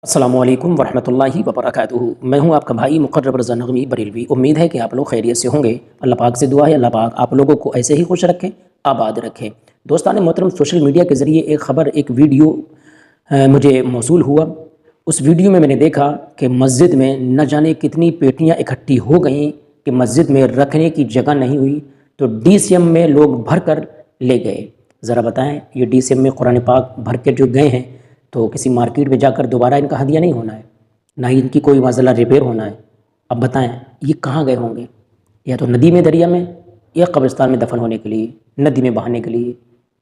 अस्सलामु अलैकुम वरहमतुल्लाहि वबरकातुहू। मैं हूं आपका भाई मुकर्रब रज़ा नग़वी बरेलवी। उम्मीद है कि आप लोग खैरियत से होंगे। अल्लाह पाक से दुआ है अल्लाह पाक आप लोगों को ऐसे ही खुश रखे, आबाद रखे। दोस्तान मोहतरम, सोशल मीडिया के ज़रिए एक ख़बर, एक वीडियो मुझे मौसूल हुआ। उस वीडियो में मैंने देखा कि मस्जिद में न जाने कितनी पेटियाँ इकट्ठी हो गईं कि मस्जिद में रखने की जगह नहीं हुई, तो DCM में लोग भर कर ले गए। ज़रा बताएँ, ये DCM में कुरान पाक भर के जो गए हैं तो किसी मार्केट में जाकर दोबारा इनका हदिया नहीं होना है, ना ही इनकी कोई मसला रिपेयर होना है। अब बताएं ये कहाँ गए होंगे? या तो नदी में, दरिया में, या कब्रिस्तान में दफन होने के लिए, नदी में बहाने के लिए।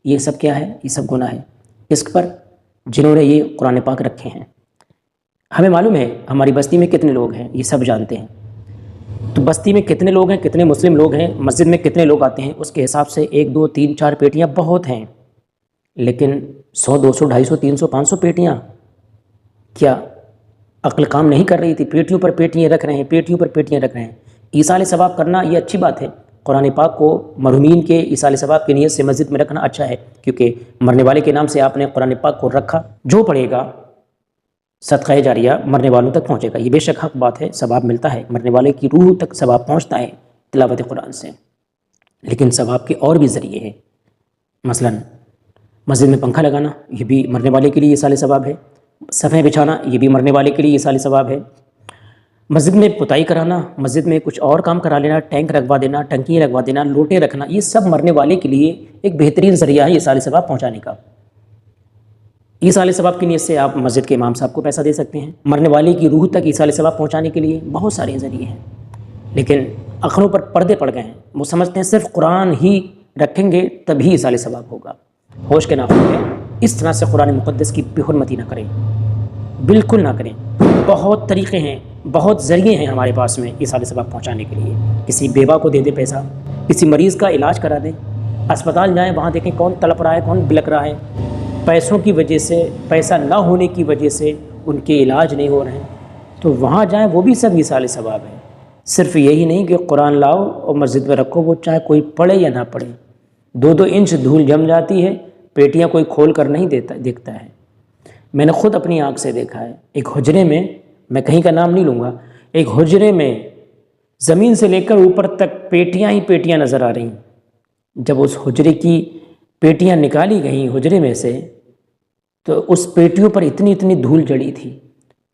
ये सब क्या है? ये सब गुनाह है इस पर जिन्होंने ये कुरान पाक रखे हैं। हमें मालूम है हमारी बस्ती में कितने लोग हैं, ये सब जानते हैं। तो बस्ती में कितने लोग हैं, कितने मुस्लिम लोग हैं, मस्जिद में कितने लोग आते हैं, उसके हिसाब से 1 2 3 4 पेटियाँ बहुत हैं। लेकिन 100 200 250 300 500 पेटियाँ, क्या अक्ल काम नहीं कर रही थी? पेटियों पर पेटियाँ रख रहे हैं, पेटियों पर पेटियाँ रख रहे हैं। ईसाल सवाब करना ये अच्छी बात है। कुरान पाक को मरहूमीन के ईसाल सवाब की नीयत से मस्जिद में रखना अच्छा है, क्योंकि मरने वाले के नाम से आपने कुरान पाक को रखा। जो पढ़ेगा सदक़ा जारिया मरने वालों तक पहुँचेगा। ये बेशक हक़ बात है, सवाब मिलता है, मरने वाले की रूह तक सवाब पहुँचता है तिलावत कुरान से। लेकिन सवाब के और भी ज़रिए हैं। मसलन मस्जिद में पंखा लगाना, ये भी मरने वाले के लिए ईसाल सवाब है। सफ़े बिछाना, ये भी मरने वाले के लिए ईसाल सवाब है। मस्जिद में पुताई कराना, मस्जिद में कुछ और काम करा लेना, टैंक रखवा देना, टंकी रखवा देना, लोटे रखना, ये सब मरने वाले के लिए एक बेहतरीन ज़रिया है ईसाल सवाब पहुँचाने का। ईसाल सवाब की नीयत से आप मस्जिद के इमाम साहब को पैसा दे सकते हैं। मरने वाले की रूह तक ईसाल सवाब पहुँचाने के लिए बहुत सारे ज़रिए हैं। लेकिन अखरों पर पर्दे पड़ गए हैं। वो समझते हैं सिर्फ कुरान ही रखेंगे तभी ईसाल सवाब होगा। होश के नाखून में इस तरह से कुरान मुक़द्दस की बेहुरमती ना करें, बिल्कुल ना करें। बहुत तरीक़े हैं, बहुत ज़रिए हैं हमारे पास में ईसाल सवाब पहुँचाने के लिए। किसी बेवा को दे दे पैसा, किसी मरीज़ का इलाज करा दें, अस्पताल जाएं, वहाँ देखें कौन तड़प रहा है, कौन बिलक रहा है, पैसों की वजह से, पैसा ना होने की वजह से उनके इलाज नहीं हो रहे हैं, तो वहाँ जाएँ, वो भी सब ईसाल सवाब है। सिर्फ यही नहीं कि कुरान लाओ और मस्जिद में रखो, वो चाहे कोई पढ़े या ना पढ़े। 2-2 इंच धूल जम जाती है, पेटियाँ कोई खोल कर नहीं देखता है। मैंने ख़ुद अपनी आँख से देखा है। एक हुजरे में, मैं कहीं का नाम नहीं लूँगा, एक हुजरे में ज़मीन से लेकर ऊपर तक पेटियाँ ही पेटियाँ नज़र आ रहीं। जब उस हुजरे की पेटियाँ निकाली गईं हुजरे में से, तो उस पेटियों पर इतनी इतनी धूल जड़ी थी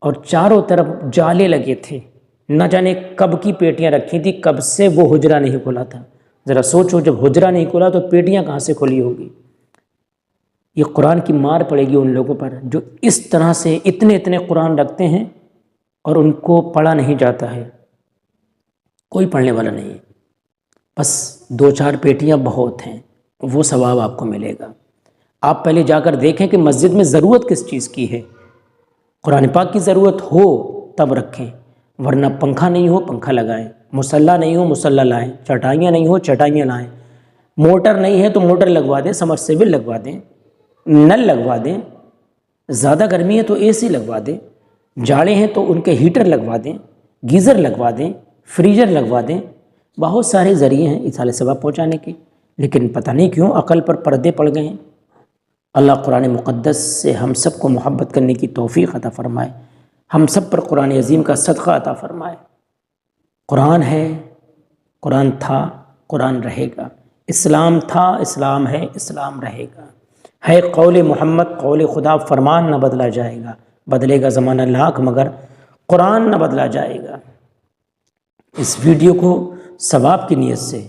और चारों तरफ जाले लगे थे। न जाने कब की पेटियाँ रखी थी, कब से वो हुजरा नहीं खुला था। ज़रा सोचो, जब हुजरा नहीं खुला तो पेटियाँ कहाँ से खुली होगी? ये कुरान की मार पड़ेगी उन लोगों पर जो इस तरह से इतने इतने कुरान रखते हैं और उनको पढ़ा नहीं जाता है। कोई पढ़ने वाला नहीं है, बस 2-4 पेटियाँ बहुत हैं, वो सवाब आपको मिलेगा। आप पहले जाकर देखें कि मस्जिद में ज़रूरत किस चीज़ की है। कुरान पाक की ज़रूरत हो तब रखें, वरना पंखा नहीं हो पंखा लगाएं, मुसल्ला नहीं हो मुसल्ला लाएं, चटाइयाँ नहीं हो चटाइयाँ लाएं, मोटर नहीं है तो मोटर लगवा दें, समरसेबल लगवा दें, नल लगवा दें, ज़्यादा गर्मी है तो AC लगवा दें, जाड़े हैं तो उनके हीटर लगवा दें, गीज़र लगवा दें, फ्रीजर लगवा दें। बहुत सारे ज़रिए हैं ईसाल सवाब पहुँचाने के, लेकिन पता नहीं क्यों अक़ल पर पर्दे पड़ गए हैं। अल्लाह कुरान मुक़द्दस से हम सब को मोहब्बत करने की तौफ़ीक़ अता फ़रमाए, हम सब पर कुरान अज़ीम का सदक़ा अता फ़रमाए। कुरान है, कुरान था, कुरान रहेगा। इस्लाम था, इस्लाम है, इस्लाम रहेगा। है कौले मोहम्मद, कौले खुदा, फरमान न बदला जाएगा। बदलेगा ज़माना लाख मगर कुरान न बदला जाएगा। इस वीडियो को सवाब की नीयत से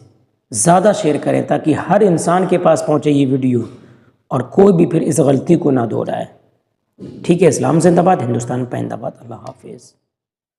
ज़्यादा शेयर करें ताकि हर इंसान के पास पहुँचे ये वीडियो और कोई भी फिर इस गलती को ना दोहराए। ठीक है, इस्लाम जिंदाबाद, हिंदुस्तान पैंदाबाद। अल्लाह हाफिज़।